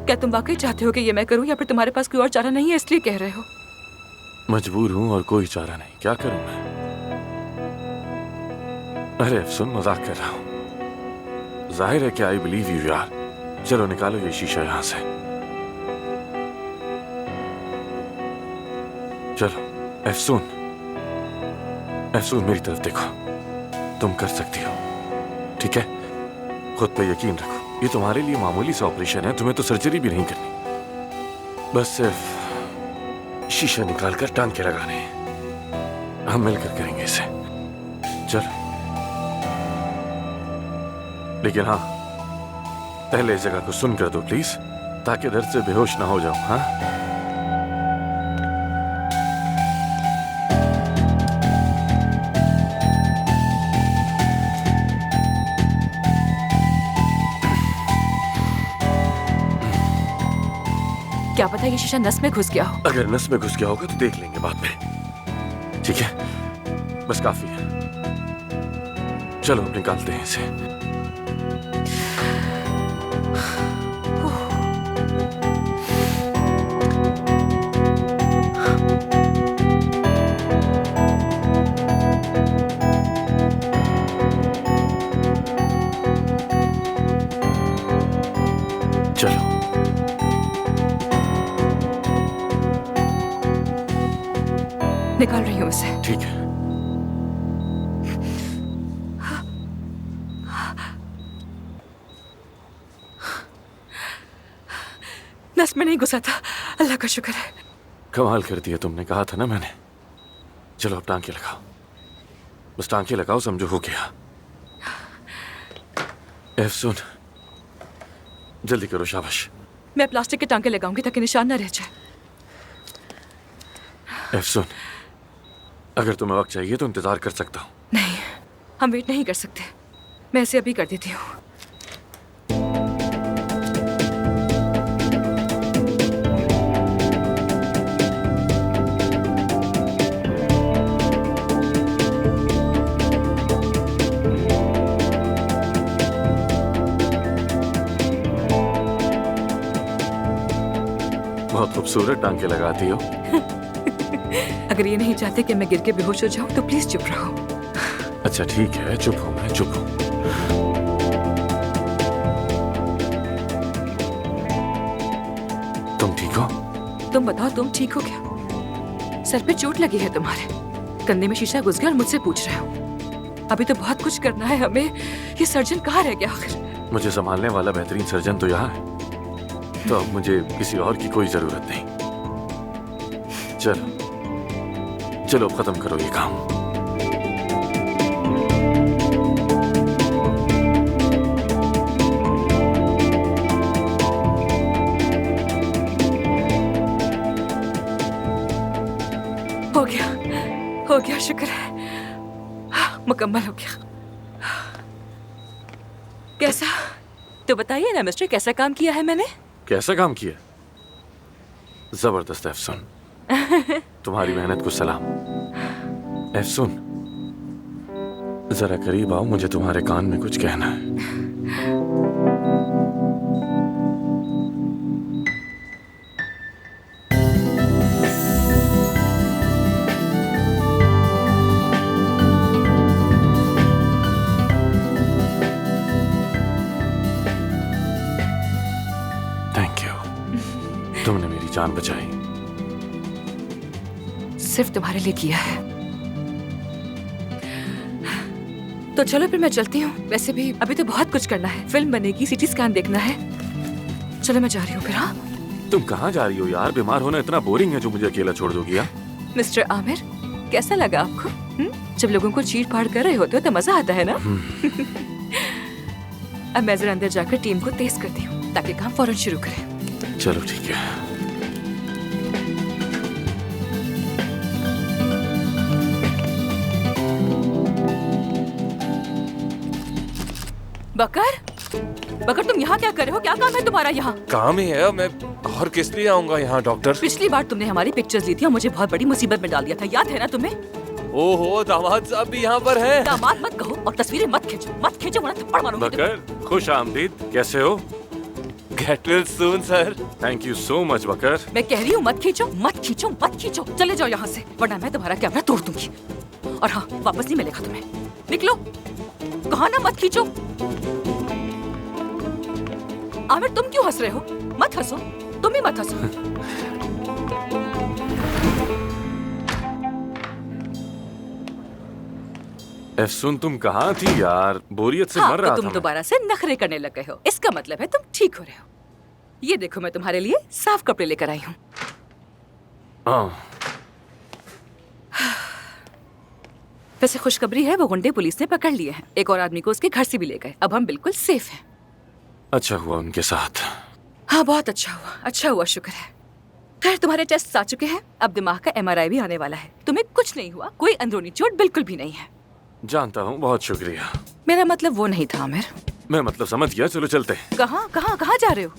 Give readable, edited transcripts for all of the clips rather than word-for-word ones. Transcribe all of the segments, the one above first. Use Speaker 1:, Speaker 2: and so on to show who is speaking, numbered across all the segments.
Speaker 1: क्या तुम वाकई चाहते हो कि ये मैं करूं या फिर तुम्हारे पास कोई और चारा नहीं है इसलिए कह रहे हो?
Speaker 2: मजबूर हूं और कोई चारा नहीं, क्या करूं मैं? अरे सुन, मजाक कर रहा हूं। जाहिर है कि आई बिलीव यू यार। चलो निकालो ये शीशा यहां से। चलो एफसून, एफसून मेरी तरफ देखो, तुम कर सकती हो, ठीक है? खुद पे यकीन रखो। ये तुम्हारे लिए मामूली सा ऑपरेशन है, तुम्हें तो सर्जरी भी नहीं करनी, बस सिर्फ शीशा निकालकर टांके लगाने हैं। हम मिलकर करेंगे इसे। चलो, लेकिन हाँ, पहले इस जगह को सुन कर दो प्लीज, ताकि दर्द से बेहोश ना हो जाऊं। हाँ,
Speaker 1: क्या पता ये शीशा नस में घुस गया हो।
Speaker 2: अगर नस में घुस गया होगा तो देख लेंगे बाद में, ठीक है? बस काफी है। चलो अब निकालते हैं इसे। चलो,
Speaker 1: निकाल रही हूँ इसे।
Speaker 2: ठीक है।
Speaker 1: नस में नहीं घुसा था, अल्लाह का शुक्र है।
Speaker 2: कमाल कर दिया तुमने, कहा था ना मैंने। चलो अब टांके लगाओ, बस टांके लगाओ, समझो हो गया। एफसून, जल्दी करो, शाबाश।
Speaker 1: मैं प्लास्टिक के टांके लगाऊंगी ताकि निशान न रह जाए।
Speaker 2: एफसून, अगर तुम्हें वक्त चाहिए तो इंतजार कर सकता हूँ।
Speaker 1: नहीं, हम वेट नहीं कर सकते। मैं इसे अभी कर देती हूँ।
Speaker 2: बहुत खूबसूरत टांके लगाती हो।
Speaker 1: अगर ये नहीं चाहते कि मैं गिर के बेहोश हो जाऊं तो प्लीज चुप रहो।
Speaker 2: अच्छा ठीक है, चुप हूं मैं, चुप हूं। तुम ठीक हो?
Speaker 1: तुम बताओ, तुम ठीक हो क्या? सर पे चोट लगी है तुम्हारे, कंधे में शीशा घुस गया और मुझसे पूछ रहे हो। अभी तो बहुत कुछ करना है हमें। ये सर्जन कहाँ रह गया आखिर?
Speaker 2: मुझे संभालने वाला बेहतरीन सर्जन तो यहाँ है, तो अब मुझे किसी और की कोई जरूरत नहीं। चलो चलो, अब खत्म करो ये काम।
Speaker 1: हो गया, शुक्र है, मुकम्मल हो गया। कैसा, तो बताइए ना मिस्टर, कैसा काम किया है मैंने?
Speaker 2: कैसा काम किया? जबरदस्त एफसून, तुम्हारी मेहनत को सलाम। एफसून, जरा करीब आओ, मुझे तुम्हारे कान में कुछ कहना है। थैंक यू, तुमने मेरी जान बचाई।
Speaker 1: सिर्फ तुम्हारे लिए किया है। तो चलो फिर मैं चलती हूँ। वैसे भी अभी तो बहुत कुछ करना है, फिल्म बनेगी, सीटी स्कैन देखना है। चलो मैं जा रही हूँ फिर। हाँ,
Speaker 2: तुम कहाँ जा रही हो यार? बीमार होना इतना बोरिंग है जो मुझे अकेला छोड़ दोगी? यार
Speaker 1: मिस्टर आमिर, कैसा लगा आपको? जब लोगों को चीर फाड़ कर रहे होते हो तो मजा आता है ना? अब मैं जरा अंदर जाकर टीम को तेज करती हूँ ताकि काम फौरन शुरू करें।
Speaker 2: चलो ठीक है।
Speaker 1: बकर, बकर तुम यहाँ क्या कर रहे हो? क्या काम है तुम्हारा यहाँ?
Speaker 3: काम ही है, मैं और किस लिए आऊंगा यहाँ डॉक्टर?
Speaker 1: पिछली बार तुमने हमारी पिक्चर्स ली थी और मुझे बहुत बड़ी मुसीबत में डाल दिया था, याद है ना तुम्हें?
Speaker 3: ओहो, दामाद साहब भी यहाँ पर हैं।
Speaker 1: दामाद मत कहो और तस्वीरें मत खींचो, वरना थप्पड़ मारूंगी।
Speaker 2: बकर, खुश आमदीद, कैसे हो?
Speaker 3: Get well soon sir.
Speaker 2: Thank you so much Baqar.
Speaker 1: मैं कह रही हूँ मत खींचो, मत खींचो, मत खींचो। चले जाओ यहाँ से, वरना मैं तुम्हारा कैमरा तोड़ दूंगी। और हाँ, वापस नहीं मिलेगा तुम्हें। निकलो। कहा ना मत खींचो। आमिर तुम क्यों हंस रहे हो? मत हंसो, तुम ही मत हंसो।
Speaker 2: एफसून तुम कहाँ थी यार? बोरियत से
Speaker 1: हाँ,
Speaker 2: मर रहा
Speaker 1: तो तुम
Speaker 2: था
Speaker 1: दोबारा से नखरे करने लग गए हो। इसका मतलब है तुम ठीक हो रहे हो। ये देखो, मैं तुम्हारे लिए साफ कपड़े लेकर आई हूँ।
Speaker 2: मैं। हाँ।
Speaker 1: वैसे खुशखबरी है, वो गुंडे पुलिस ने पकड़ लिए हैं। एक और आदमी को उसके घर से भी ले गए। अब हम बिल्कुल सेफ हैं।
Speaker 2: अच्छा हुआ उनके साथ।
Speaker 1: हाँ, बहुत अच्छा हुआ, अच्छा हुआ, शुक्र है। खैर, तुम्हारे टेस्ट आ चुके हैं। अब दिमाग का MRI भी आने वाला है। तुम्हें कुछ नहीं हुआ, कोई अंदरूनी चोट बिल्कुल भी नहीं है।
Speaker 2: जानता हूँ, बहुत शुक्रिया।
Speaker 1: मेरा मतलब वो नहीं था आमिर।
Speaker 2: मैं मतलब समझ गया। चलो चलते हैं।
Speaker 1: कहाँ कहाँ कहाँ जा रहे हो?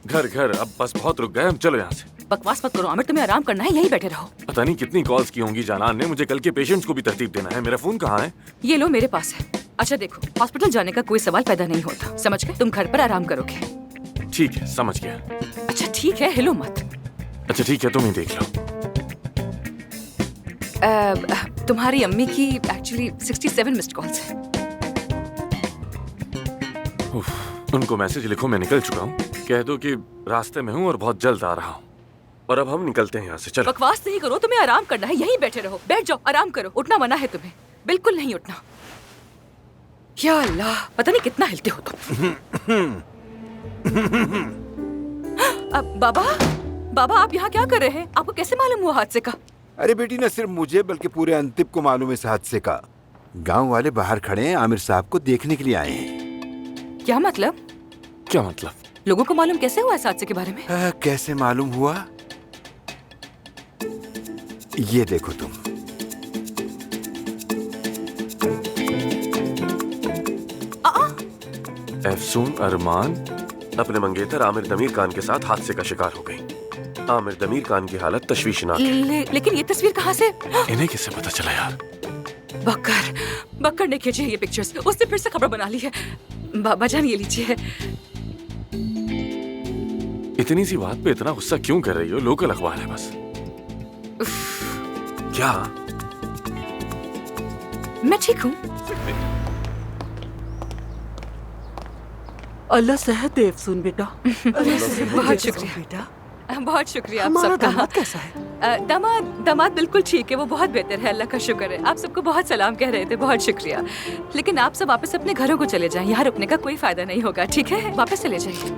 Speaker 2: घर। अब बस बहुत रुक गए हम, चलो यहाँ से।
Speaker 1: बकवास मत करो आमिर, तुम्हें आराम करना है, यहीं बैठे रहो।
Speaker 2: पता नहीं कितनी कॉल्स की होंगी जानान ने। मुझे कल के पेशेंट्स को भी तरतीब देना है। मेरा फोन कहाँ है?
Speaker 1: ये लो, मेरे पास है। अच्छा देखो, हॉस्पिटल जाने का कोई सवाल पैदा नहीं होता, समझ गए? तुम घर पर आराम करोगे।
Speaker 2: ठीक है, समझ गया।
Speaker 1: अच्छा ठीक है, हिलो मत।
Speaker 2: अच्छा ठीक है, तुम ही देख लो।
Speaker 1: तुम्हारी अम्मी की एक्चुअली 67 मिस्ड कॉल्स हैं।
Speaker 2: उनको मैसेज लिखो, मैं निकल चुका हूँ। कह दो कि रास्ते में हूँ और बहुत जल्द आ रहा हूँ। और अब हम निकलते हैं यहाँ से, चलो।
Speaker 1: बकवास नहीं करो, तुम्हें आराम करना है, यहीं बैठे रहो। बैठ जाओ, आराम करो। उठना मना है तुम्हें, बिल्कुल नहीं उठना। या अल्लाह, पता नहीं कितना हिलते हो तुम। अब बाबा आप यहाँ क्या कर रहे हैं? आपको कैसे मालूम हुआ हादसे का?
Speaker 4: अरे बेटी, न सिर्फ मुझे बल्कि पूरे अंतिब को मालूम है इस हादसे का। गांव वाले बाहर खड़े हैं, आमिर साहब को देखने के लिए आए हैं।
Speaker 1: क्या मतलब?
Speaker 2: क्या मतलब?
Speaker 1: लोगों को मालूम कैसे हुआ इस हादसे के बारे में?
Speaker 4: कैसे मालूम हुआ? ये देखो तुम।
Speaker 2: एफसून अरमान अपने मंगेतर आमिर दमीर खान के साथ हादसे का शिकार हो गई। आमिर दमीर खान की हालत तशवीशनाक है।
Speaker 1: लेकिन ये तस्वीर कहाँ से?
Speaker 2: इन्हें कैसे पता चला यार?
Speaker 1: बकर ने खींची है ये पिक्चर्स। उसने फिर से खबर बना ली है। बाबा जान ये लीजिए।
Speaker 2: इतनी सी बात पे इतना गुस्सा क्यों कर रही हो? लोकल अखबार है बस। क्या?
Speaker 1: मैं ठीक हूँ।
Speaker 5: अल्लाह सेहत दे अफसून बेटा।
Speaker 1: बहुत शुक्रिया
Speaker 5: बेटा।
Speaker 1: बहुत शुक्रिया आप
Speaker 5: हमारा
Speaker 1: सबका।
Speaker 5: दामाद कैसा है?
Speaker 1: दामाद बिल्कुल ठीक है, वो बहुत बेहतर है, अल्लाह का शुक्र है। आप सबको बहुत सलाम कह रहे थे, बहुत शुक्रिया। लेकिन आप सब वापस अपने घरों को चले जाएं, यहाँ रुकने का कोई फायदा नहीं होगा, ठीक है? वापस चले जाइए।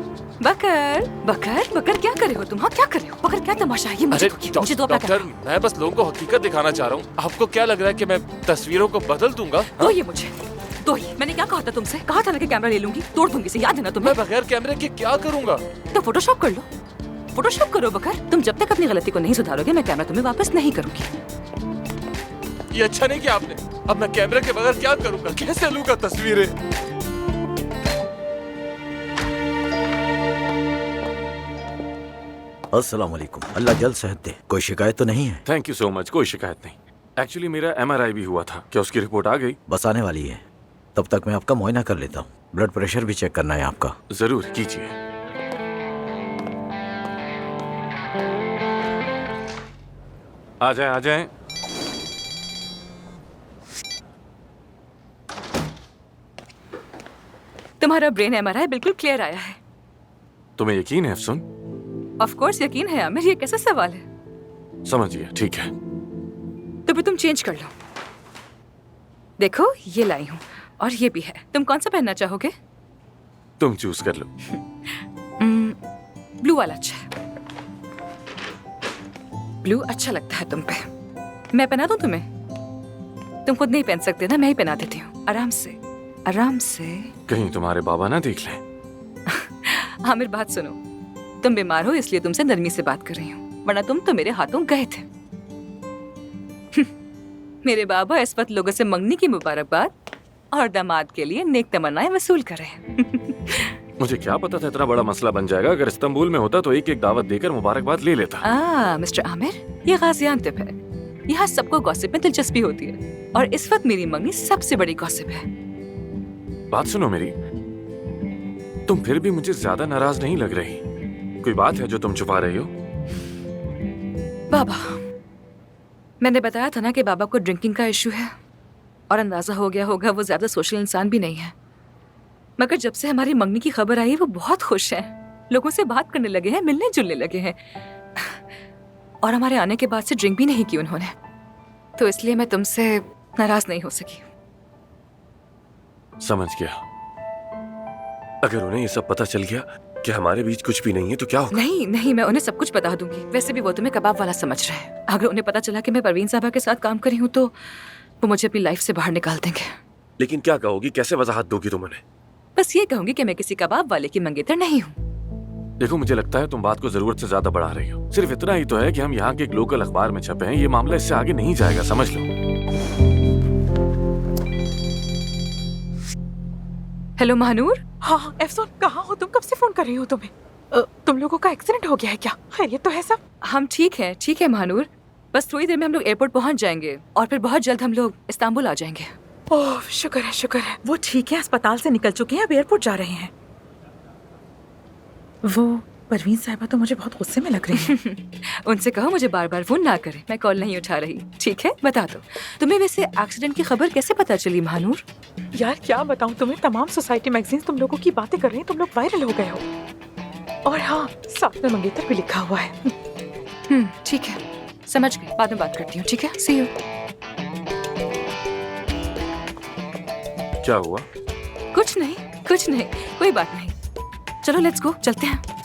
Speaker 1: बकर क्या कर रहे हो तुम? हाँ क्या कर रहे हो? बकर क्या तमाशा है ये? मुझे तो अपना
Speaker 3: डॉक्टर, मैं बस लोगों को हकीकत दिखाना चाह रहा हूँ। आपको क्या लग रहा है कि मैं तस्वीरों को बदल दूंगा?
Speaker 1: दो ये मुझे, दो ही। मैंने क्या कहा था तुमसे? कहा था ना कि कैमरा ले लूंगी, तोड़ दूंगी इसे, याद है ना तुम्हें?
Speaker 3: मैं बगैर कैमरे के क्या करूंगा?
Speaker 1: तो फोटोशॉप कर लो, फोटोशॉप करो बकर। तुम जब तक अपनी गलती को नहीं सुधारोगे, मैं कैमरा तुम्हें वापस नहीं करूंगी।
Speaker 3: ये अच्छा नहीं किया आपने। अब मैं कैमरे के बगैर क्या करूंगा? कैसे लूंगा तस्वीरें?
Speaker 6: अस्सलाम वालेकुम। अल्लाह जल्द सेहत दे। कोई शिकायत तो नहीं है?
Speaker 2: Thank you so much. कोई शिकायत नहीं। एक्चुअली मेरा MRI भी हुआ था। क्या उसकी रिपोर्ट आ गई?
Speaker 6: बस आने वाली है, तब तक मैं आपका मुआयना कर लेता हूँ। ब्लड प्रेशर भी चेक करना है आपका।
Speaker 2: जरूर कीजिए। आ जाएं, आ जाएं।
Speaker 1: तुम्हारा ब्रेन MRI बिल्कुल क्लियर आया है।
Speaker 2: तुम्हें यकीन है अफसून?
Speaker 1: ऑफ कोर्स यकीन है आमिर, ये कैसा सवाल है?
Speaker 2: समझ गया, ठीक है।
Speaker 1: तो फिर तुम चेंज कर लो। देखो ये लाई हूँ, और ये भी है। तुम कौन सा पहनना चाहोगे?
Speaker 2: तुम चूज कर लो।
Speaker 1: ब्लू वाला अच्छा है। ब्लू अच्छा लगता है तुम पे। मैं पहना दूं तुम्हें? तुम खुद नहीं पहन सकते ना, मैं ही पहना देती हूँ। आराम से, आराम से।
Speaker 2: कहीं तुम्हारे बाबा ना देख लें।
Speaker 1: आमिर बात सुनो, तुम बीमार हो इसलिए तुमसे नरमी से बात कर रही हूँ, वरना तुम तो मेरे हाथों गए थे। मेरे बाबा इस वक्त लोगों से मंगनी की मुबारकबाद और दामाद के लिए नेक तमन्नाएं वसूल कर रहे हैं।
Speaker 2: मुझे क्या पता था इतना बड़ा मसला बन जाएगा। अगर इस्तांबुल में होता तो एक एक दावत देकर मुबारकबाद ले लेता।
Speaker 1: मिस्टर आमिर, ये गाजियानतिब है। यहाँ सबको गॉसिप में दिलचस्पी होती है, और इस वक्त मेरी मंगनी सबसे बड़ी गॉसिप है।
Speaker 2: बात सुनो मेरी। तुम फिर भी मुझे ज्यादा नाराज नहीं लग रही। कोई बात है जो तुम छुपा रही हो?
Speaker 1: बाबा, मैंने बताया था ना कि बाबा को ड्रिंकिंग का इशू है और अंदाजा हो गया होगा वो ज्यादा सोशल इंसान भी नहीं है। मगर जब से हमारी मंगनी की खबर आई वो बहुत खुश हैं, लोगों से बात करने लगे हैं, मिलने जुलने लगे हैं। और हमारे आने के बाद से ड्रिंक भी नहीं की उन्होंने, तो इसलिए मैं तुमसे नाराज नहीं हो सकी।
Speaker 2: समझ गया। अगर उन्हें ये सब पता चल गया कि हमारे बीच कुछ भी नहीं है तो क्या होगा?
Speaker 1: नहीं नहीं, मैं उन्हें सब कुछ बता दूंगी। वैसे भी वो तुम्हें कबाब वाला समझ रहे हैं। अगर उन्हें पता चला कि मैं परवीन साहबा के साथ काम कर रही हूँ तो वो मुझे अपनी लाइफ से बाहर निकाल देंगे।
Speaker 2: लेकिन क्या कहोगी, कैसे वजाहत दोगी तुम उन्हें?
Speaker 1: बस ये कहूंगी कि मैं किसी कबाब वाले की मंगेतर नहीं हूँ।
Speaker 2: देखो, मुझे लगता है तुम बात को जरूरत से ज्यादा बढ़ा रही हो। सिर्फ इतना ही तो है कि हम यहाँ के एक लोकल अखबार में छपे हैं। ये मामला इससे आगे नहीं जाएगा, समझ लो।
Speaker 1: हेलो महानूर।
Speaker 5: हाँ एफसून, कहाँ हो तुम? कब से फोन कर रही हो तुम्हें? तुम लोगों का एक्सीडेंट हो गया है क्या? खैरियत तो है सब?
Speaker 1: हम ठीक है महानूर। बस थोड़ी देर में हम लोग एयरपोर्ट पहुंच जाएंगे और फिर बहुत जल्द हम लोग इस्तांबुल आ जाएंगे।
Speaker 5: ओह शुक्र है शुक्र है। वो ठीक है, अस्पताल से निकल चुके हैं, अब एयरपोर्ट जा रहे हैं। वो परवीन साहिबा तो मुझे बहुत गुस्से में लग रही हैं।
Speaker 1: उनसे कहो मुझे बार बार फोन ना करें, मैं कॉल नहीं उठा रही। ठीक है, बता दो तुम्हें वैसे एक्सीडेंट की खबर कैसे पता चली महानूर?
Speaker 5: यार क्या बताऊं तुम्हें, तमाम सोसाइटी मैगजीन्स तुम लोगों की बातें कर रही हैं, तुम लोग वायरल हो गए हो। और हाँ, साथ में मंगेतर भी लिखा हुआ है।
Speaker 1: ठीक है, समझ गई। बाद में बात करती हूँ, ठीक है? सी यू।
Speaker 2: क्या हुआ?
Speaker 1: कुछ नहीं, कोई बात नहीं। चलो लेट्स गो, चलते हैं।